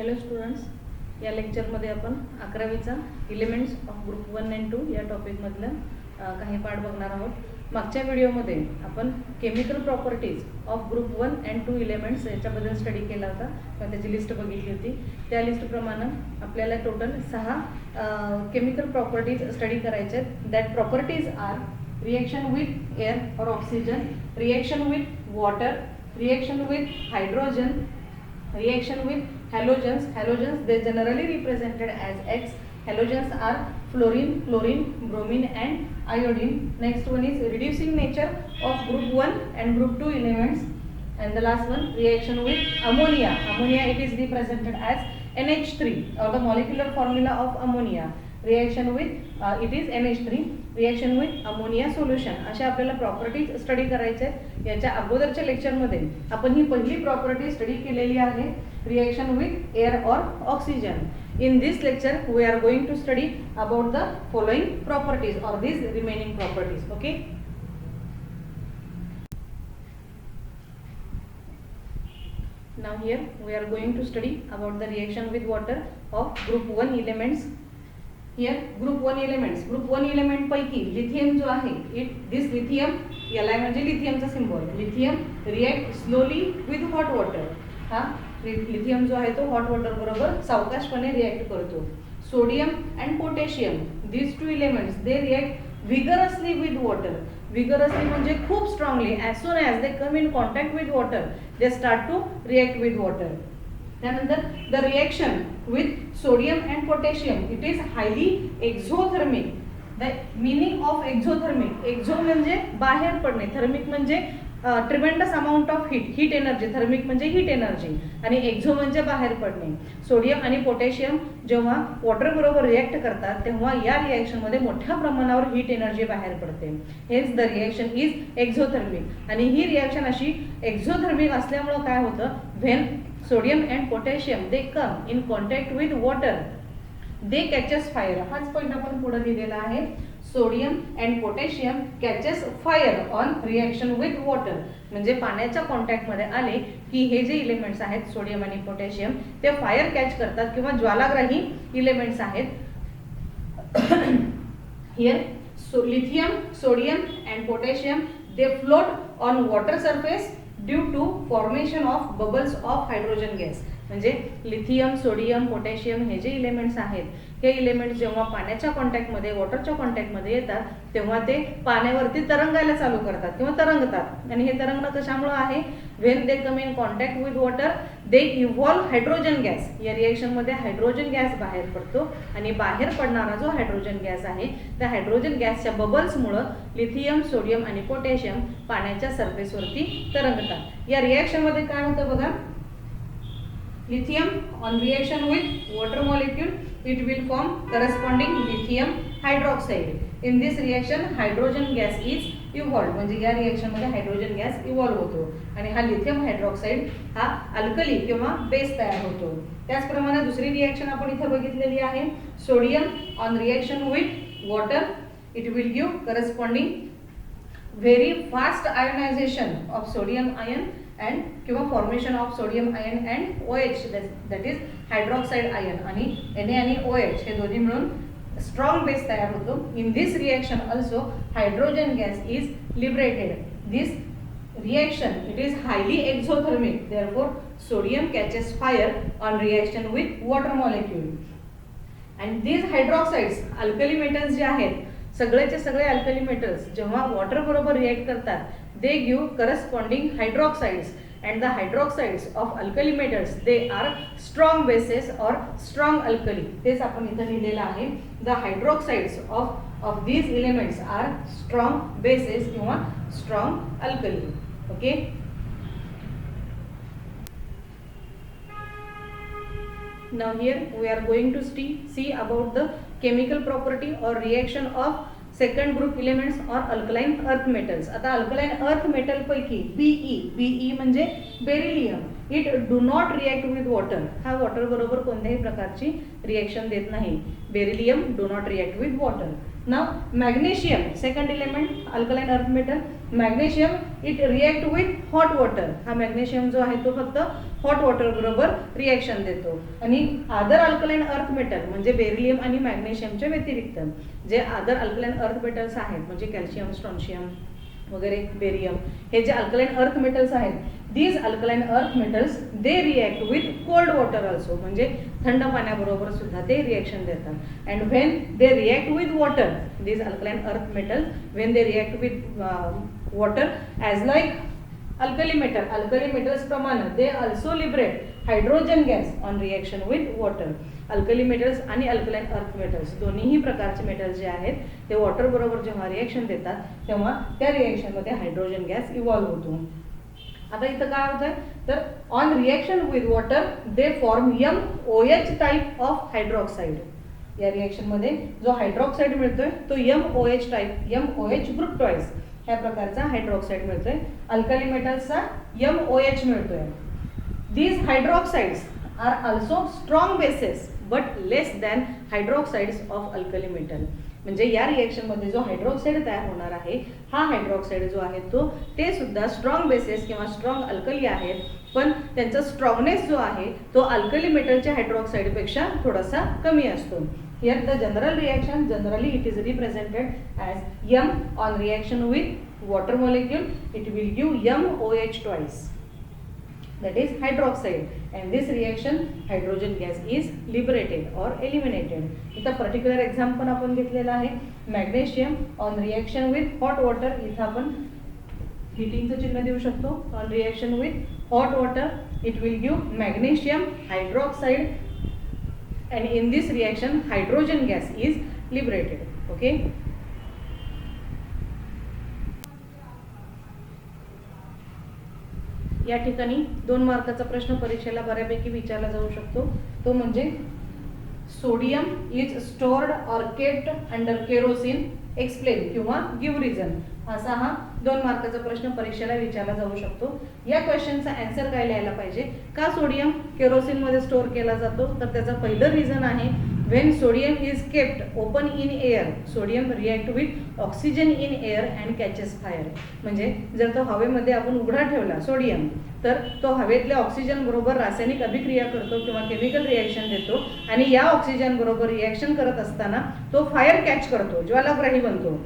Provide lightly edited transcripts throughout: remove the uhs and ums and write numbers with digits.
Hello students, या लेक्चरमध्ये आपण 11वीचा इलिमेंट्स ऑफ ग्रुप 1 अँड 2 या टॉपिकमधलं काही पाठ बघणार आहोत. मागच्या व्हिडिओमध्ये आपण chemical properties of group 1 and 2 elements याच्याबद्दल स्टडी केला होता किंवा त्याची लिस्ट बघितली होती. त्या लिस्टप्रमाणे आपल्याला टोटल 6 केमिकल प्रॉपर्टीज स्टडी करायचे आहेत. That properties are reaction with air और oxygen, reaction with water, reaction with hydrogen, reaction with halogens. Halogens, they generally represented as X. Halogens are fluorine, chlorine, bromine and iodine. Next one is reducing nature of group 1 and group 2 elements. And the last one, reaction with ammonia. Ammonia, it is represented as NH3 or the molecular formula of ammonia. Reaction with it is NH3. Reaction with ammonia solution. अशा आपल्याला properties study करायचे आहेत. याच्या अगोदरच्या लेक्चरमध्ये आपण ही पहिली property study केलेली आहे, रिएक्शन विथ एअर और oxygen. In this lecture we are going to study about the following properties और this remaining properties. Okay, now here we are going to study about the reaction with water of group 1 elements. Here group 1 elements, group 1 element पैकी lithium जो आहे, this lithium, याला म्हणजे लिथियमचा symbol, lithium react slowly with hot water. हा lithium जो आहे तो हॉट वॉटर बरोबर सावकाशपणे रिएक्ट करतो. Sodium and potassium, these two elements they react vigorously with water. vigorously म्हणजे खूप strongly. as soon as they come in contact with water they start to react with water. त्यानंतर the reaction with sodium and potassium, it is highly exothermic. The meaning of exothermic, exo म्हणजे बाहेर पडणे, thermic म्हणजे tremendous amount of heat energy, thermic म्हणजे heat energy आणि exo म्हणजे बाहेर पडणे. सोडियम आणि पोटॅशियम जेव्हा वॉटर बरोबर रिएक्ट करतात तेव्हा या रिएक्शनमध्ये मोठ्या प्रमाणावर हीट एनर्जी बाहेर पडते. हेच द रिएक्शन इज एक्झोथर्मिक. आणि ही रिएक्शन अशी एक्झोथर्मिक असल्यामुळं काय होतं, when sodium and potassium they come in contact with water they catches fire. हाच पॉइंट आपण पुढे लिहिलेला आहे. Sodium and potassium catches fire on reaction with water. म्हणजे पाण्याच्या कॉन्टॅक्ट मध्ये आले की हे जे इलेमेंट्स आहेत सोडियम आणि पोटॅशियम ते फायर कॅच करतात किंवा ज्वालाग्राही इलेमेंट्स आहेत. Here lithium, sodium and potassium they float on water surface due to formation of bubbles of hydrogen gas. म्हणजे लिथियम, सोडियम, पोटॅशियम हे जे इलेमेंट्स आहेत हे इलेमेंट्स जेव्हा पाण्याच्या कॉन्टॅक्टमध्ये, वॉटरच्या कॉन्टॅक्टमध्ये येतात तेव्हा ते पाण्यावरती तरंगायला चालू करतात किंवा तरंगतात. आणि हे तरंगणं कशामुळे आहे, when they come in contact with water they evolve hydrogen gas. या रिएक्शनमध्ये हायड्रोजन गॅस बाहेर पडतो आणि बाहेर पडणारा जो हायड्रोजन गॅस आहे त्या हायड्रोजन गॅसच्या बबल्समुळं लिथियम, सोडियम आणि पोटॅशियम पाण्याच्या सरफेसवरती तरंगतात. या रिएक्शनमध्ये काय होतं बघा, lithium on reaction with water molecule it will form corresponding lithium hydroxide. in this reaction hydrogen gas is evolved. म्हणजे या रिएक्शन मध्ये हायड्रोजन गॅस इव्हॉल्व होतो आणि हा लिथियम हायड्रॉक्साइड हा अल्कली किंवा बेस तयार होतो. त्याचप्रमाणे दुसरी रिएक्शन आपण इथे बघितलेली आहे, sodium on reaction with water it will give corresponding very fast ionization of sodium ion and किंवा formation of sodium ion and OH, that is hydroxide ion. आणि Na आणि OH हे दोन्ही मिळून स्ट्रॉंग बेस तयार होतो. In this reaction also hydrogen gas is liberated. This reaction it is highly exothermic, therefore sodium catches fire on reaction with water molecule. And this hydroxides, alkali metals जे आहेत सगळेचे सगळे alkali metals जेव्हा water बरोबर react करतात they give corresponding hydroxides and the hydroxides of alkali metals they are strong bases or strong alkali. तेच आपण इथे लिहिलेलं आहे, the hydroxides of these elements are strong bases किंवा strong alkali. okay, now here we are going to see about the chemical property or reaction of second group elements और alkaline earth metals. आता alkaline earth metal पैकी be म्हणजे beryllium, it do not react with water. हा water बरोबर कोणत्याही प्रकारची reaction देत नाही. Beryllium do not react with water. Now magnesium, second element alkaline earth metal. Magnesium it react with hot water. हा magnesium जो आहे तो फक्त हॉट वॉटर बरोबर रिॲक्शन देतो. आणि अदर अल्कलाइन अर्थ मेटल म्हणजे बेरिलियम आणि मॅग्नेशियमच्या व्यतिरिक्त जे अदर अल्कलाइन अर्थ मेटल्स आहेत म्हणजे कॅल्शियम, स्ट्रॉन्शियम वगैरे, बेरियम, हे जे अल्कलाइन अर्थ मेटल्स आहेत, these alkaline earth metals they react with cold water also. म्हणजे थंड पाण्याबरोबर सुद्धा ते रिॲक्शन देतात. And when they react with water, these alkaline earth metals when they react with water as like alkali metals प्रमाणे they also liberate hydrogen gas on reaction with water. Alkali metals आणि alkaline earth metals दोन्हीही प्रकारचे metals जे आहेत ते water बरोबर जेव्हा reaction देतात तेव्हा त्या रिॲक्शनमध्ये हायड्रोजन गॅस इव्हॉल्व होतो. आता इथं काय होत आहे तर on reaction with water they form MOH type of hydroxide. या रिॲक्शनमध्ये जो हायड्रॉक्साईड मिळतोय तो MOH टाईप, MOH ग्रुप टॉईस ह्या प्रकारचा हायड्रॉक्साईड मिळतोय. अल्कली मेटल्सचा MOH मिळतोय. These hydroxides are also strong bases but less than hydroxides of alkali metal. म्हणजे या रिॲक्शनमध्ये जो हायड्रॉक्साईड तयार होणार आहे हा हायड्रॉक्साईड जो आहे तो ते सुद्धा स्ट्रॉंग बेसेस किंवा स्ट्रॉंग अल्कली आहेत, पण त्यांचा स्ट्रॉंगनेस जो आहे तो अल्कली मेटलच्या हायड्रॉक्साईडपेक्षा थोडासा कमी असतो. Here the general reaction, generally it is represented as M on reaction with water molecule, it will give MOH twice, that is hydroxide, and this reaction hydrogen gas is liberated or eliminated. इथं particular example आपण घेतलेला आहे magnesium on reaction with hot water. इथं आपण हिटिंगचं चिन्ह देऊ शकतो. on reaction with hot water it will give magnesium hydroxide, and in this reaction hydrogen gas is liberated. Okay, या ठिकाणी 2 मार्काचा प्रश्न परीक्षेला बऱ्यापैकी विचारला जाऊ शकतो. तो म्हणजे सोडियम इज स्टोर्ड और केप्ट अंडर केरोसिन, एक्सप्लेन किंवा गिव्ह रिझन. असा हा 2 मार्काचा प्रश्न परीक्षेला विचारला जाऊ शकतो. या क्वेश्चनचा आन्सर काय लिहायला पाहिजे, का सोडियम केरोसिन मध्ये स्टोअर केला जातो, तर त्याचं पहिलं रिझन आहे when sodium is kept open in air sodium react with oxygen in air and catches fire. म्हणजे जर तो हवेमध्ये आपण उघडा ठेवला सोडियम तर तो हवेतल्या ऑक्सिजन बरोबर रासायनिक अभिक्रिया करतो किंवा केमिकल रिॲक्शन देतो आणि या ऑक्सिजन बरोबर रिॲक्शन करत असताना तो फायर कॅच करतो, ज्वालाग्राही बनतो.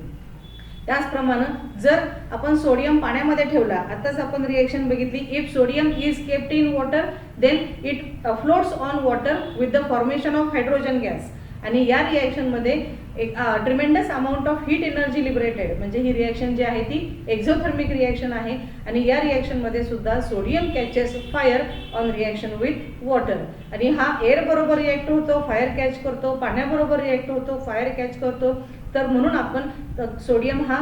त्याचप्रमाणे जर आपण सोडियम पाण्यामध्ये ठेवला, आताच आपण रिॲक्शन बघितली, if sodium is kept in water then it floats on water with the formation of hydrogen gas. आणि या रिॲक्शनमध्ये एक tremendous amount of heat energy liberated. म्हणजे ही रिॲक्शन जी आहे ती एक्झोथर्मिक रिॲक्शन आहे आणि या रिॲक्शनमध्ये सुद्धा sodium catches fire on reaction with water. आणि हा एअर बरोबर रिॲक्ट होतो, फायर कॅच करतो, पाण्याबरोबर रिॲक्ट होतो, फायर कॅच करतो. तर म्हणून आपण सोडियम हा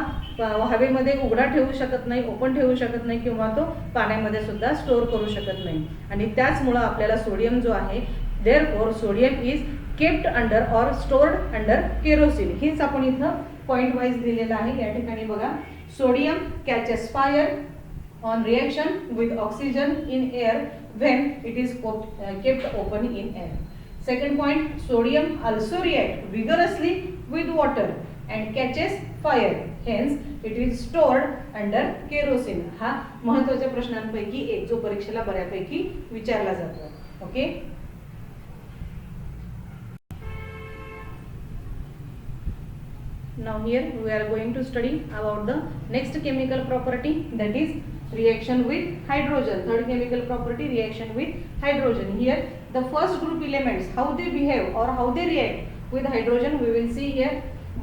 हवेमध्ये उघडा ठेवू शकत नाही, ओपन ठेवू शकत नाही किंवा तो पाण्यामध्ये सुद्धा स्टोअर करू शकत नाही. आणि त्याचमुळं आपल्याला सोडियम जो आहे therefore sodium is kept under or stored under kerosene. हेच आपण इथं पॉइंट वाईज दिलेलं आहे. या ठिकाणी बघा sodium catches fire on reaction with oxygen in air when it is kept open in air. Second point, sodium also react vigorously with water and catches fire. Hence, it is stored under kerosene. हा महत्त्वाच्या प्रश्नांपैकी एक जो परीक्षेला बऱ्यापैकी विचारला जातो. Okay. Now here we are going to study about the next chemical property, that is reaction with hydrogen. Third chemical property, reaction with hydrogen. Here the first group elements, how they behave or how they react with hydrogen, we will see here.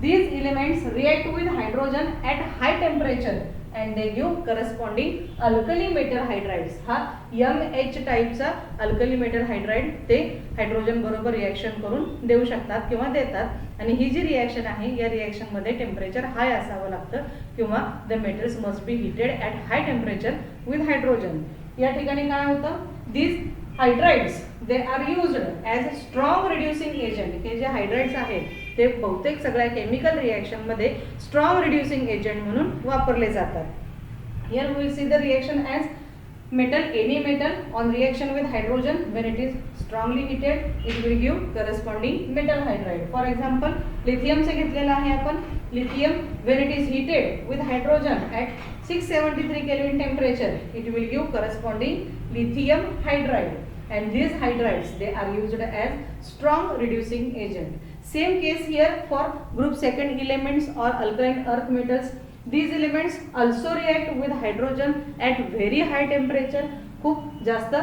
These elements react with hydrogen at high temperature and they give corresponding alkali metal hydrides. हा MH टाईपचा alkali metal hydride ते hydrogen बरोबर reaction करून देऊ शकतात किंवा देतात. आणि ही जी रिॲक्शन आहे या रिॲक्शन मध्ये टेम्परेचर हाय असावं लागतं किंवा the metals must be heated at high temperature with hydrogen. या ठिकाणी काय होतं, these hydrides they are used as a strong reducing agent. हे जे हायड्राइड्स आहेत ते बहुतेक सगळ्या केमिकल रिएक्शनमध्ये स्ट्रॉंग रिड्युसिंग एजंट म्हणून वापरले जातात. Here we will see the reaction as metal, any metal on reaction with hydrogen when it is strongly heated it will give corresponding metal hydride. For example, lithium से घेतलेला आहे आपण. Lithium when it is heated with hydrogen at 673 Kelvin temperature it will give corresponding lithium hydride, and these hydrides they are used as strong reducing agent. Same case here for group second elements or alkaline earth metals. These elements also react with hydrogen at very high temperature. खूप जास्त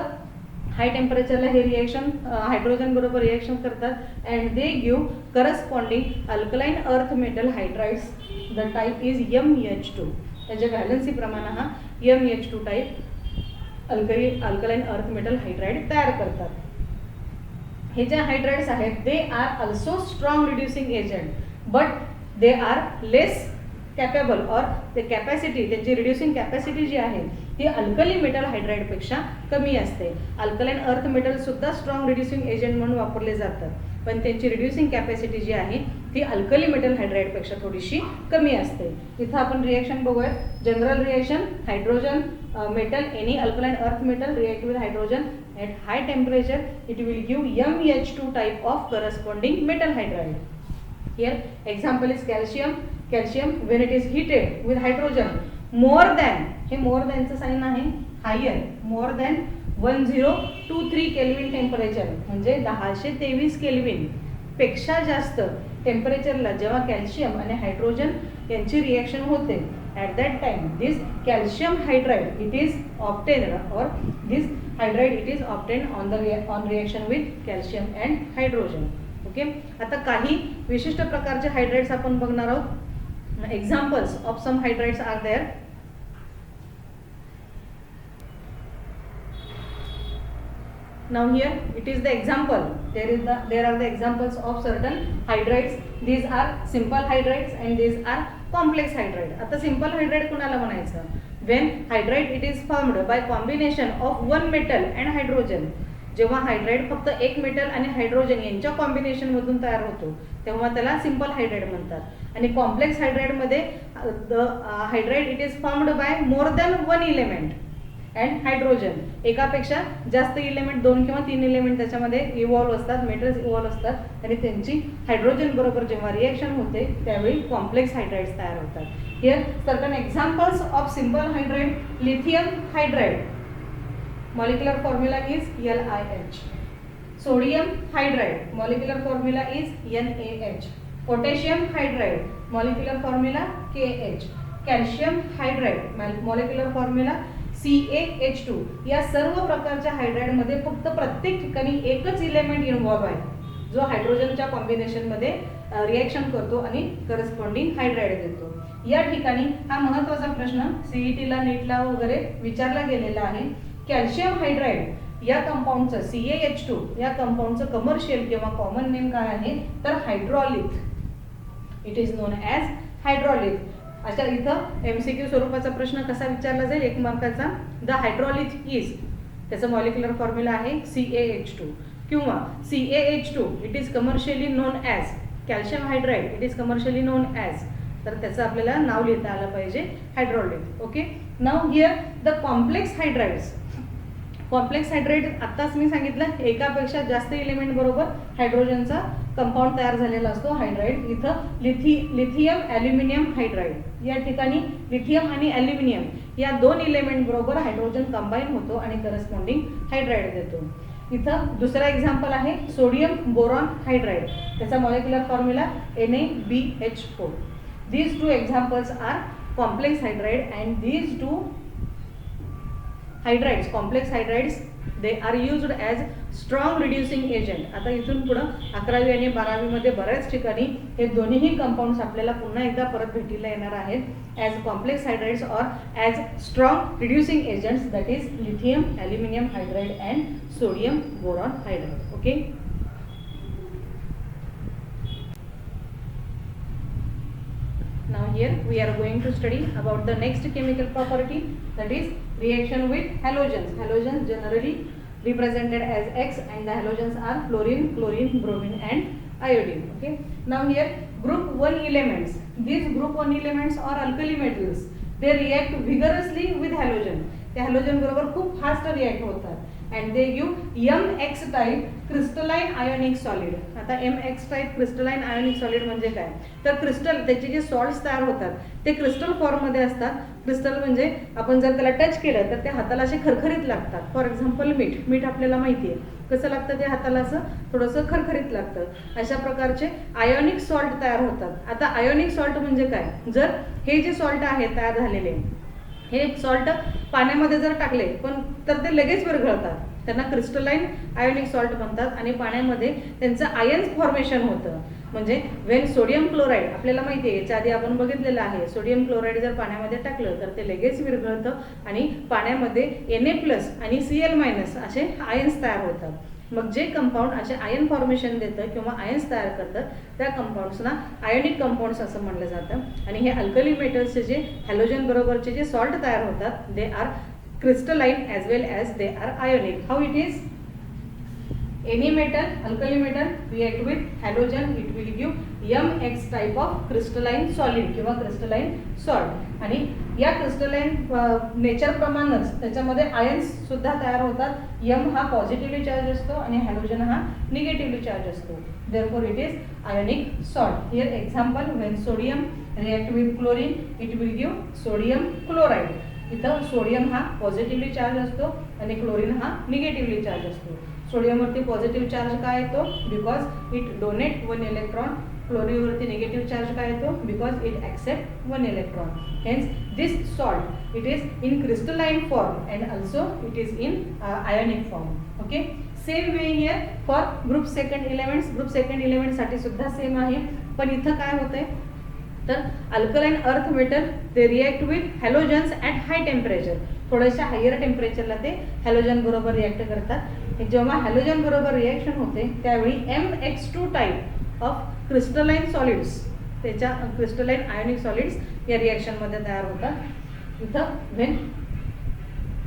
हाय टेम्परेचरला हे reaction hydrogen बरोबर reaction करतात and they give corresponding alkaline earth metal hydrides. The type is MH2. त्याच्या valency प्रमाण हा MH2 type alkaline earth metal hydride तयार करतात. हे जे हायड्राइड्स आहेत they are also strong reducing agent but they are less capable और ते कॅपॅसिटी त्यांची रिड्युसिंग कॅपॅसिटी जी आहे ती अल्कली मेटल हायड्राइडपेक्षा कमी असते. अल्कलाइन अर्थ मेटल सुद्धा स्ट्रॉंग रिड्युसिंग एजंट म्हणून वापरले जातात, पण त्यांची रिड्युसिंग कॅपॅसिटी जी आहे ती अल्कली मेटल हायड्राइडपेक्षा थोडीशी कमी असते. इथं आपण रिएक्शन बघूयात. General reaction hydrogen metal any alkaline earth metal react with hydrogen at high temperature it will give MH2 type of corresponding metal hydride. Here example is calcium. Calcium when it is heated with hydrogen more than, हे more than चं sign आहे higher, more than 1023 kelvin temperature म्हणजे 1023 kelvin पेक्षा जास्त टेम्परेचरला जेव्हा calcium आणि hydrogen यांची reaction होते at that time this calcium hydride it is obtained or this hydride it is obtained on reaction with calcium and hydrogen. Okay, आता काही विशिष्ट प्रकारचे हायड्राइड्स आपण बघणार आहोत. Examples of some hydrides are there. Now here it is the example. There are the examples of certain hydrides. These are simple hydrides and these are complex hydride. आता simple hydride कुणाला म्हणायचं? When hydride it is formed by combination of one metal and hydrogen. जेव्हा hydride फक्त एक metal आणि hydrogen यांच्या combination मधून तयार होतो तेव्हा त्याला सिंपल हायड्राइड म्हणतात. आणि कॉम्प्लेक्स हायड्राइड मध्ये hydride it is formed by more than one element and hydrogen. एकापेक्षा जास्त इलेमेंट 2 किंवा 3 इलेमेंट त्याच्यामध्ये इव्हॉल्व असतात, मेटल्स इव्हॉल्व असतात आणि त्यांची हायड्रोजन बरोबर जेव्हा रिएक्शन होते त्यावेळी कॉम्प्लेक्स हायड्राइड्स तयार होतात. Here certain examples of simple hydride. Lithium hydride molecular formula is LiH. Sodium hydride molecular formula is NaH. Potassium hydride molecular formula KH. Calcium hydride molecular formula CaH2. या सर्व प्रकारच्या hydride मध्ये फक्त प्रत्येक ठिकाणी एकच इलेमेंट इन्व्हॉल्व आहे जो हायड्रोजनच्या कॉम्बिनेशन मध्ये रिएक्शन करतो आणि करस्पॉन्डिंग हायड्राइड देतो. या ठिकाणी हा महत्त्वाचा प्रश्न सीईटीला नीटला वगैरे विचारला गेलेला आहे. कॅल्शियम हायड्राइड या कंपाऊंडचं CaH2 या कंपाऊंडचं कमर्शियल किंवा कॉमन नेम काय आहे तर hydrolith. It is known as hydrolith. अच्छा, इथं MCQ स्वरूपाचा प्रश्न कसा विचारला जाईल 1 मार्काचा. द हायड्रॉलिथ इज त्याचं मॉलिक्युलर फॉर्म्युला आहे CaH2 किंवा CaH2 it is commercially known as calcium hydride it is commercially known as. तर त्याचं आपल्याला नाव लिहिता आलं पाहिजे hydrolith. Okay, now here the complex hydrides. Complex hydride आत्ताच मी सांगितलं एकापेक्षा जास्त इलेमेंट बरोबर हायड्रोजनचा कंपाऊंड तयार झालेला असतो हायड्राइड. इथं लिथियम ॲल्युमिनियम हायड्राइड या ठिकाणी लिथियम आणि ॲल्युमिनियम या 2 इलेमेंट बरोबर हायड्रोजन कंबाईन होतो आणि करस्पॉन्डिंग हायड्राइड देतो. इथं दुसरा एक्झाम्पल आहे सोडियम बोरॉन हायड्राइड. त्याचा molecular formula NaBH4. These two examples are complex hydride and these two hydrides, complex hydrides, they are used as strong reducing agent. आता इथून पुढं 11वी आणि 12वी मध्ये बऱ्याच ठिकाणी हे दोन्हीही कंपाऊंड्स आपल्याला पुन्हा एकदा परत भेटीला येणार आहेत as complex hydrides or as strong reducing agents, that is lithium aluminium hydride and sodium boron hydride. Okay, now here we are going to study about the next chemical property, that is reaction with halogens. Halogens generally represented as X and the halogens are fluorine, chlorine, bromine and iodine. Okay, now here group 1 elements, these group 1 elements are alkali metals, they react vigorously with halogen, ते halogen बरोबर खूप fast react होतात and they give MX type crystalline ionic solid. आता MX type crystalline ionic solid म्हणजे काय, तर crystal त्याचे जे सॉल्ट्स तयार होतात ते क्रिस्टल फॉर्ममध्ये असतात. क्रिस्टल म्हणजे आपण जर त्याला टच केलं तर ते हाताला असे खरखरीत लागतात. फॉर एक्झाम्पल मीठ आपल्याला माहिती आहे कसं लागतं, ते हाताला असं थोडंसं खरखरीत लागतं. अशा प्रकारचे आयोनिक सॉल्ट तयार होतात. आता आयोनिक सॉल्ट म्हणजे काय, जर हे जे सॉल्ट आहे तयार झालेले हे सॉल्ट पाण्यामध्ये जर टाकले पण तर ते लगेच विरघळतात, त्यांना क्रिस्टलाइन आयोनिक सॉल्ट म्हणतात आणि पाण्यामध्ये त्यांचं आयन्स फॉर्मेशन होतं. म्हणजे वेन सोडियम क्लोराईड आपल्याला माहिती आहे, याच्या आधी आपण बघितलेलं आहे, सोडियम क्लोराईड जर पाण्यामध्ये टाकलं तर ते लगेच विरघळतं आणि पाण्यामध्ये Na+ आणि Cl- असे आयन्स तयार होतात. मग जे कंपाऊंड असे आयन फॉर्मेशन देतं किंवा आयन्स तयार करतात त्या कंपाऊंड्सना आयोनिक कंपाऊंड्स असं म्हणलं जातं. आणि हे अल्कली मेटल्सचे जे हॅलोजन बरोबरचे जे सॉल्ट तयार होतात they are crystalline as well as they are ionic. How it is, any metal, alkali metal react with halogen, it will give MX type of crystalline solid किंवा crystalline salt. आणि या crystalline nature प्रमाणेच त्याच्यामध्ये ions सुद्धा तयार होतात. M हा positively charge असतो आणि हॅलोजन हा निगेटिव्हली चार्ज असतो. therefore it is ionic salt. here example, when sodium react with chlorine it will give sodium chloride. इथं सोडियम हा पॉझिटिव्हली चार्ज असतो आणि क्लोरीन हा निगेटिव्हली चार्ज असतो. सोडियमवरती पॉझिटिव्ह चार्ज काय येतो, बिकॉज इट डोनेट 1 इलेक्ट्रॉन. क्लोरीनवरती निगेटिव्ह चार्ज काय येतो, because it accept 1 electron. Hence this salt it is in crystalline form and also it is in ionic form. Okay, same way here for group second elements. Group second एलिमेंटसाठी सुद्धा same आहे, पण इथं काय होतंय तर अल्कलाइन अर्थ मेटल ते react with halogens at high temperature. थोड्याशा हायर टेम्परेचरला ते हॅलोजन बरोबर रिॲक्ट करतात. जेव्हा हॅलोजन बरोबर रिॲक्शन होते त्यावेळी MX2 type of crystalline solids, त्याच्या क्रिस्टलाइन आयोनिक सॉलिड्स या रिॲक्शनमध्ये तयार होतात. इथं when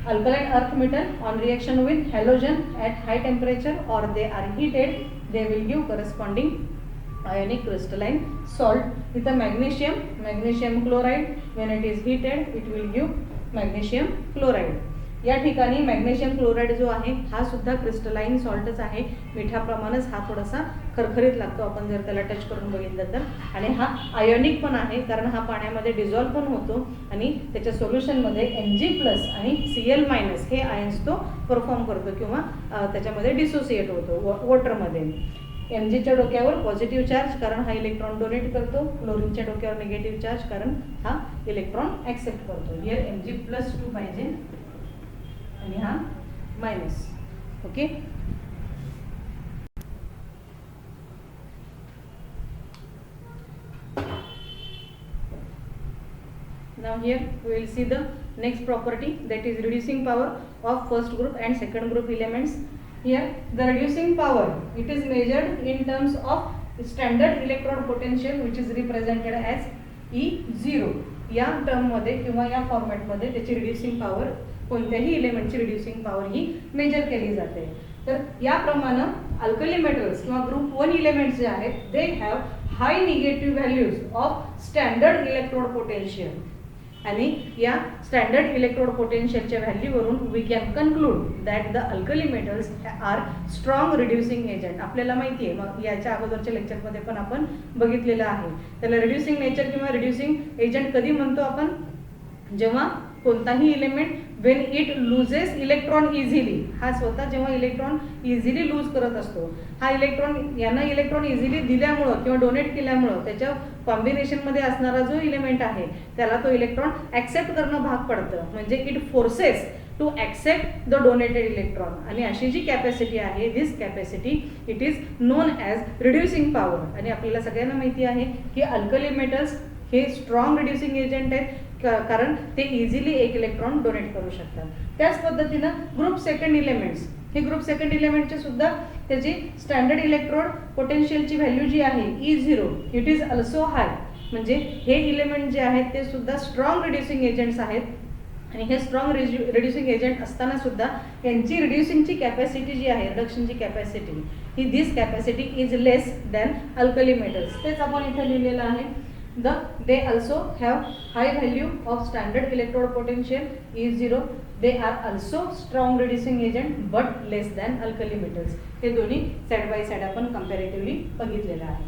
alkaline earth metal on reaction with halogen at high temperature और they are heated they will give corresponding ionic crystalline salt. इथं magnesium chloride, when it is heated it will give magnesium chloride. या ठिकाणी magnesium chloride जो आहे हा सुद्धा crystalline सॉल्टच आहे. मिठाप्रमाणेच हा थोडासा खरखरीत लागतो आपण जर त्याला टच करून बघितलं तर. आणि हा आयोनिक पण आहे कारण हा पाण्यामध्ये डिझॉल्व पण होतो आणि त्याच्या सोल्युशनमध्ये Mg+ आणि Cl- हे आयन्स तो परफॉर्म करतो किंवा त्याच्यामध्ये डिसोसिएट होतो वॉटरमध्ये. Mgच्या डोक्यावर पॉझिटिव्ह चार्ज कारण हा इलेक्ट्रॉन डोनेट करतो, क्लोरीनच्या डोक्यावर निगेटिव्ह चार्ज कारण हा इलेक्ट्रॉन ॲक्सेप्ट करतो. हियर Mg+2 पाहिजे आणि हा minus. Okay, now here we will see the next property, that is reducing power of first group and second group elements. Here the reducing power it is measured in terms of standard electrode potential which is represented as E0. या term मध्ये किंवा या format मध्ये त्याची reducing power, कोणत्याही इलेमेंटची reducing power ही measure केली जाते. तर याप्रमाणे अल्कली मेटल्स किंवा ग्रुप 1 इलेमेंट्स जे आहेत they have high negative values of standard electrode potential. आणि या स्टँडर्ड इलेक्ट्रोड पोटेन्शियलच्या व्हॅल्यूवरून we can conclude that the alkali metals are strong reducing agent. आपल्याला माहिती आहे, मग याच्या अगोदरच्या लेक्चरमध्ये पण आपण बघितलेलं आहे. त्याला रिड्युसिंग नेचर किंवा रिड्युसिंग एजंट कधी म्हणतो आपण, जेव्हा कोणताही element Wien it loses electron easily, हा स्वतः जेव्हा इलेक्ट्रॉन इझिली लूज करत असतो, हा इलेक्ट्रॉन यांना इलेक्ट्रॉन इझिली दिल्यामुळं किंवा डोनेट केल्यामुळं त्याच्या कॉम्बिनेशनमध्ये असणारा जो इलेमेंट आहे त्याला तो इलेक्ट्रॉन ॲक्सेप्ट करणं भाग पडतं. म्हणजे it forces to accept the donated electron. आणि अशी जी कॅपॅसिटी आहे this capacity it is known as reducing power. आणि आपल्याला सगळ्यांना माहिती आहे की अल्कली मेटल्स हे स्ट्रॉंग रिड्युसिंग एजंट आहेत कारण ते इझिली एक इलेक्ट्रॉन डोनेट करू शकतात. त्याच पद्धतीनं ग्रुप सेकंड इलेमेंट्स, हे ग्रुप सेकंड इलेमेंटचे सुद्धा त्याची स्टँडर्ड इलेक्ट्रोड पोटेन्शियलची व्हॅल्यू जी आहे E0 इट इज ऑल्सो हाय. म्हणजे हे इलेमेंट जे आहेत ते सुद्धा स्ट्रॉंग रिड्युसिंग एजंट्स आहेत आणि हे स्ट्रॉंग रिड्युसिंग एजंट असताना सुद्धा यांची रिड्युसिंगची कॅपॅसिटी जी आहे, रिडक्शनची कॅपॅसिटी ही this capacity is less than alkali metals. तेच आपण इथे लिहिलेलं आहे. They also have high value of standard electrode potential E0. They are also strong reducing agent but less than alkali metals. हे दोन्ही साइड बाय साइड आपण comparatively बघितलेलं आहे.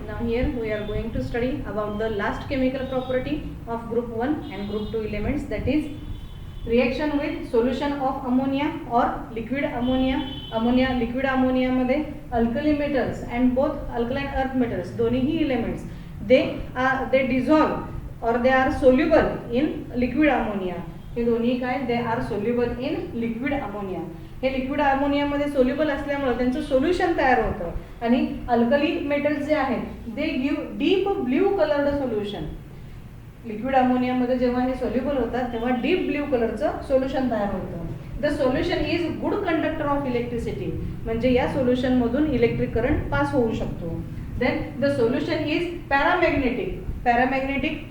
Now here we are going to study about the last chemical property of group 1 and group 2 elements, that is reaction with solution of ammonia or liquid ammonia. Ammonia liquid ammonia मध्ये alkali metals and both alkaline earth metals दोन्हीही elements they dissolve or they are soluble in liquid ammonia. हे दोन्ही काय, they are soluble in liquid ammonia. हे liquid ammonia मध्ये soluble असल्यामुळे त्यांचं solution तयार होतं आणि अल्कली मेटल्स जे आहेत they give deep blue coloured solution. Liquid अमोनियामध्ये जेव्हा हे सोल्युबल होतात तेव्हा डीप ब्ल्यू कलरचं सोल्युशन तयार होतं. The solution is good conductor of electricity, म्हणजे या सोल्युशन मधून इलेक्ट्रिक करंट पास होऊ शकतो. Then the solution is paramagnetic. Paramagnetic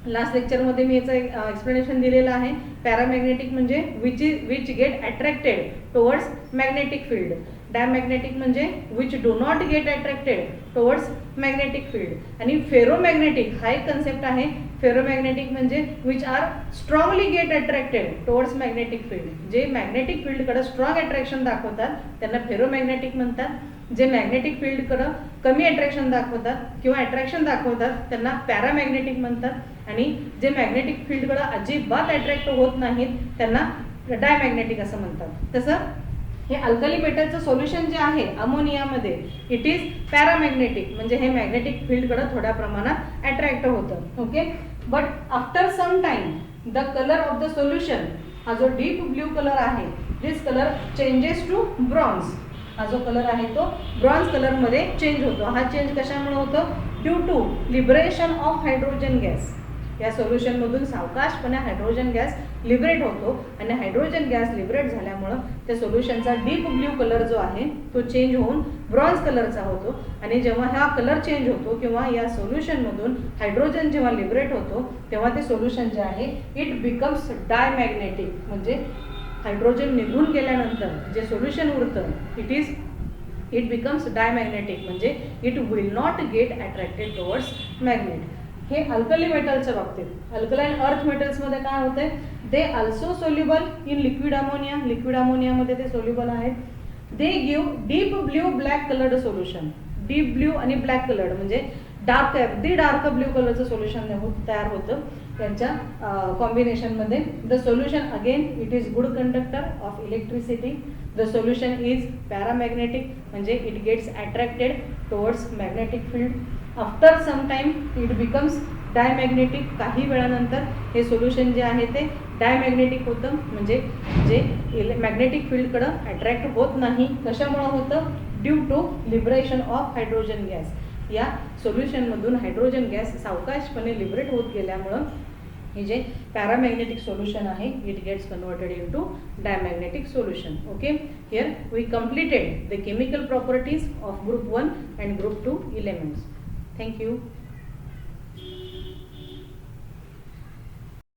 last लेक्चरमध्ये मी याचं एक्सप्लेनेशन दिलेलं आहे. पॅरामॅग्नेटिक म्हणजे which get attracted towards magnetic field. Diamagnetic म्हणजे which do not get attracted towards magnetic field. आणि फेरोमॅग्नेटिक हा एक कन्सेप्ट आहे. फेरोमॅग्नेटिक म्हणजे which are strongly get attracted towards magnetic field. जे मॅग्नेटिक फील्डकडे स्ट्रॉंग अट्रॅक्शन दाखवतात त्यांना फेरोमॅग्नेटिक म्हणतात. जे मॅग्नेटिक फील्डकडे कमी अट्रॅक्शन दाखवतात किंवा अट्रॅक्शन दाखवतात त्यांना पॅरामॅग्नेटिक म्हणतात. आणि जे मॅग्नेटिक फील्डकडे अजिबात अट्रॅक्ट होत नाहीत त्यांना डायमॅग्नेटिक असं म्हणतात. तसं हे अल्कली मेटलचं सोल्युशन जे आहे अमोनियामध्ये इट इज पॅरामॅग्नेटिक, म्हणजे हे मॅग्नेटिक फील्डकडे थोड्या प्रमाणात अट्रॅक्ट होतं. Okay, but after some time the colour of the solution, हा जो डीप ब्ल्यू कलर आहे this colour changes to bronze. हा जो कलर आहे तो ब्रॉन्झ कलरमध्ये चेंज होतो. हा चेंज कशामुळे होतो, due to liberation of hydrogen gas. या सोल्युशनमधून सावकाशपणे हायड्रोजन गॅस लिबरेट होतो आणि हायड्रोजन गॅस लिबरेट झाल्यामुळं त्या सोल्युशनचा डीप ब्ल्यू कलर जो आहे तो चेंज होऊन ब्रॉन्झ कलरचा होतो. आणि जेव्हा हा कलर चेंज होतो किंवा या सोल्युशनमधून हायड्रोजन जेव्हा लिबरेट होतो तेव्हा ते सोल्युशन जे आहे इट बिकम्स डायमॅग्नेटिक, म्हणजे हायड्रोजन निघून गेल्यानंतर जे सोल्युशन उरतं इट बिकम्स डायमॅग्नेटिक, म्हणजे it will not get attracted towards magnet. हे अल्कली मेटलच्या बाबतीत. अल्कलाइन अर्थ मेटल्समध्ये काय होते, they also soluble in liquid ammonia. Liquid अमोनियामध्ये ते सोल्युबल आहेत. They give deep blue black coloured solution. Deep blue आणि ब्लॅक कलर्ड म्हणजे अगदी डार्क ब्ल्यू कलरचं सोल्युशन तयार होतं त्यांच्या कॉम्बिनेशनमध्ये. The solution again it is good conductor of electricity. The solution is paramagnetic, म्हणजे it gets attracted towards magnetic field. After some time it becomes diamagnetic. काही वेळानंतर हे सोल्युशन जे आहे ते डायमॅग्नेटिक होतं, म्हणजे जे मॅग्नेटिक फील्डकडं अट्रॅक्ट होत नाही. कशामुळं होतं, due to liberation of hydrogen gas. या सोल्युशनमधून हायड्रोजन गॅस सावकाशपणे लिबरेट होत गेल्यामुळं हे जे पॅरामॅग्नेटिक सोल्युशन आहे it gets converted into diamagnetic solution. Okay, here we completed the chemical properties of group 1 and group 2 elements. Thank you.